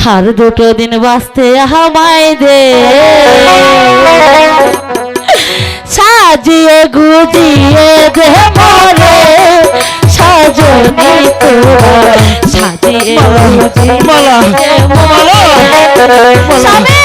আর দুটো দিন বাঁচতে আমায় দে সাজিয়ে গুজিয়ে দে মরে সজনী তোরা সাজিয়ে গুজিয়ে মালা দে মরে স্বামী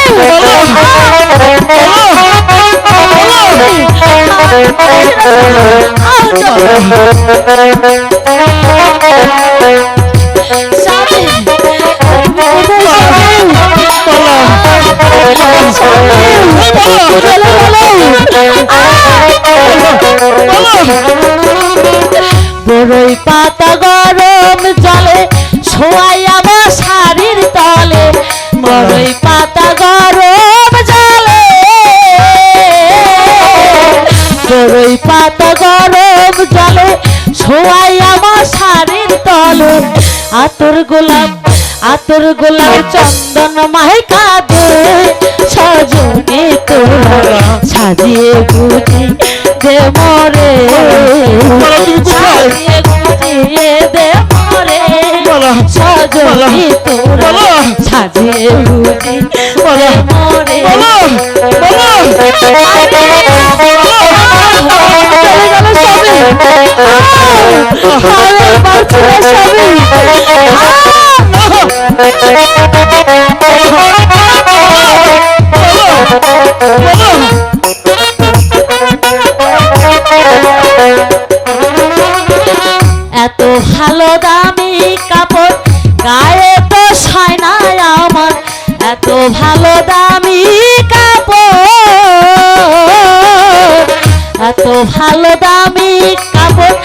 বড়ই পাতা গরম জলে শোয়াই আমার শাড়ির তলে বড়ই পাতা গরম জলে বড়ই পাতা গরম জলে শোয়াই আমার শাড়ির তলে আতর গোলাপ চন্দন মাইকা দে সজনী তোরা সাজিয়ে গুজি দে মরে সাজিয়ে গুজিয়ে দে মরে সজনী তোরা সাজিয়ে গুজি দে মরে এত ভালো দামি কাপড় গায়ে তো সায় না আমার এত ভালো দামি কাপড় এত ভালো দামি কাপড়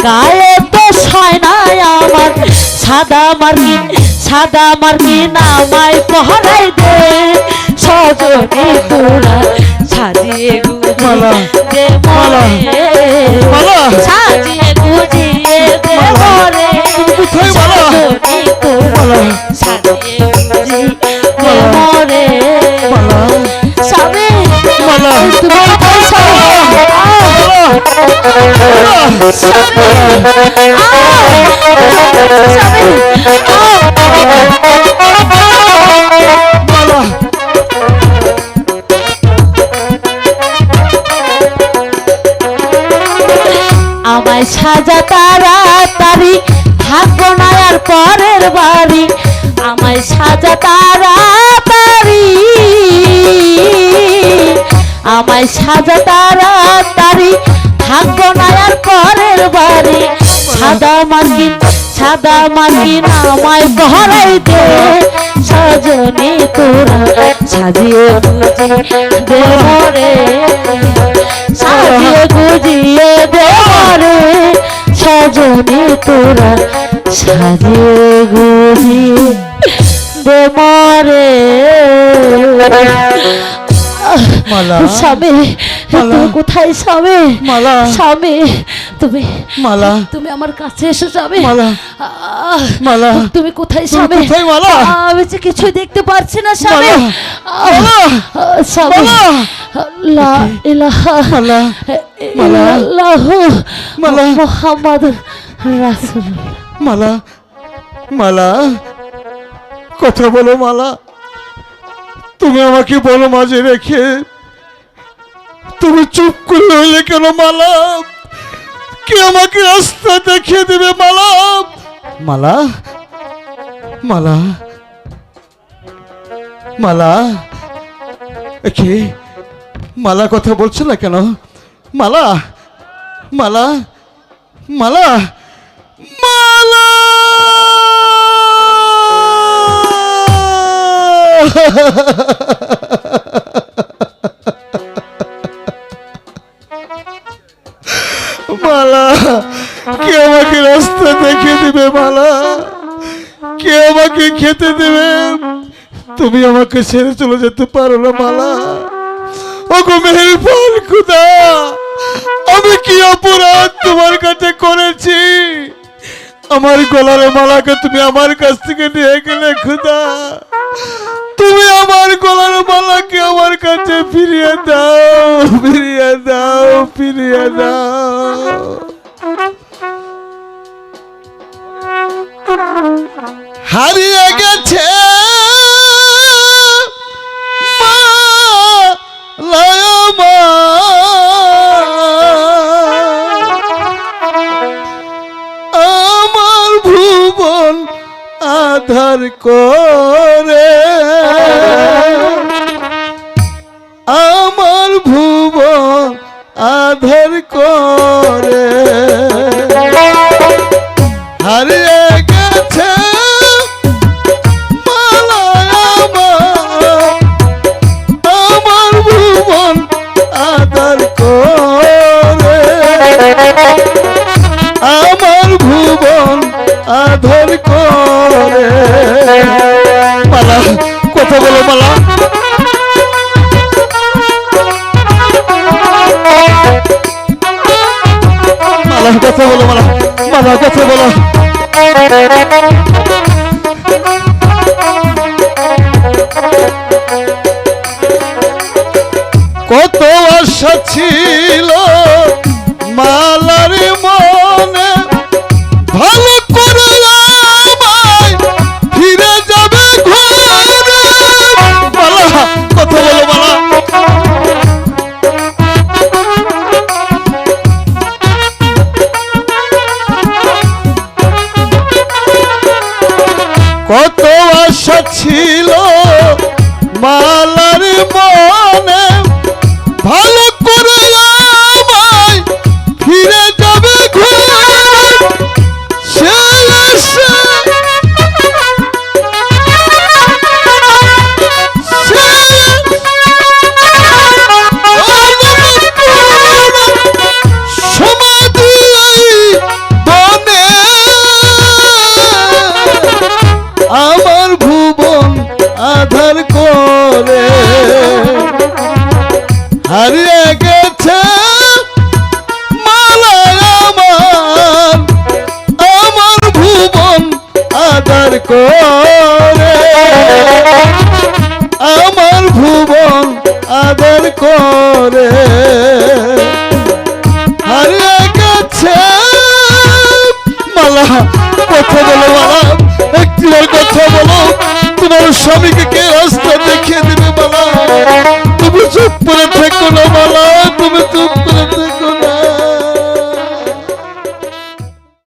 গায়ে তো সায় না আমার সাদা মার্কিন আমায় পহরাই দে সজনী তোরা সাজিয়ে গুজিয়ে দে মরে সাজিয়ে গুজিয়ে দে মরে সজনী তোরা সাজিয়ে গুজিয়ে দে মরে স্বামী তুমি আমায় সাজা তাড়াতাড়ি থাকবো না আর পরের বাড়ি আমায় সাজা তাড়াতাড়ি আমায় সাজা তাড়াতাড়ি থাকবো না আর পরের বাড়ি সাদা মার্কিন আমায় বহরাই দে সজনী তোরা সাজিয়ে গুজিয়ে দে মরে সাজিয়ে গুজিয়ে দে মরে সজনী তোরা সাজিয়ে গুজিয়ে দে মরে স্বামী তুমি কোথায় স্বামী স্বামী তুমি আমার কাছে এসো স্বামী তুমি কোথায় স্বামী আমি যে কিছু দেখতে পারছি না স্বামী স্বামী লা ইলাহা ইল্লাল্লাহু মুহাম্মাদুর রাসূলুল্লাহ মালা কথা বলো মালা তুমি আমাকে বলো মাঝে রেখে তুমি চুপ করে রইলে কেন মালা কে আমাকে রাস্তা দেখিয়ে দেবে মালা কে মালা কথা বলছো না কেন মালা মালা কে আমাকে রাস্তা দেখিয়ে দিবে মালা কে আমাকে খেতে দেবে তুমি আমাকে ছেড়ে চলে যেতে পারো না মালা ওগো মেহেরবান খুদা আমি কি অপরাধ তোমার কাছে করেছি আমার গলার মালাকে তুমি আমার কাছ থেকে নিয়ে গেলে খুদা তুমি আমার গলার মালাকে আমার কাছে ফিরিয়ে দাও হারিয়ে গেছে ভুবন আধার করে, আমার ভুবন আধার করে হারিয়ে গেছে মালা আমার ভুবন আধার করে, আমার ভুবন আধার করে। মালা কথা বলো মালা, মালা কথা বলো মালা, মালা কথা বলো। কত আশা ছিল মালার মনে, ভালো করে আমায় ফিরে যাবে ঘরে। মালা কথা বলো মালা, কত আশা ছিল মালার মনে, ভালো করে আমায় ফিরে যাবে ঘরে। সে এসে সমাধি বনে আমার ভুবন আধার করে হারিয়ে গেছে মালা আমার ভুবন আধার করে, আমার ভুবন আধার করে হারিয়ে গেছে মালা। কথা বলো মালা, একটিবার কথা বলো, তোমার স্বামীকে কে রাস্তা দেখিয়ে দেবে মালা?